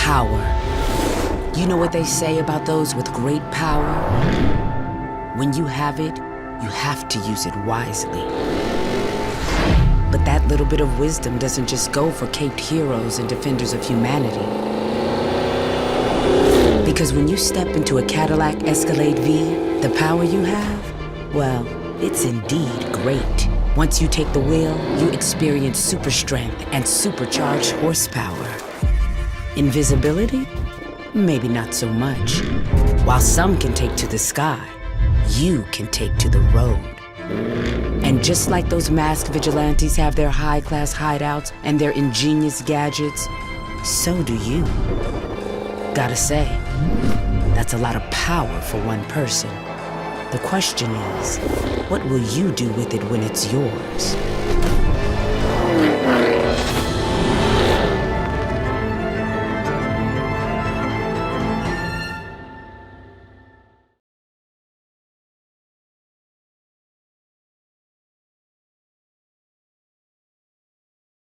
Power. You know what they say about those with great power? When you have it, you have to use it wisely. But that little bit of wisdom doesn't just go for caped heroes and defenders of humanity. Because when you step into a Cadillac Escalade V, the power you have, well, it's indeed great. Once you take the wheel, you experience super strength and supercharged horsepower. Invisibility? Maybe not so much. While some can take to the sky, you can take to the road. And just like those masked vigilantes have their high-class hideouts and their ingenious gadgets, so do you. Gotta say, that's a lot of power for one person. The question is, what will you do with it when it's yours?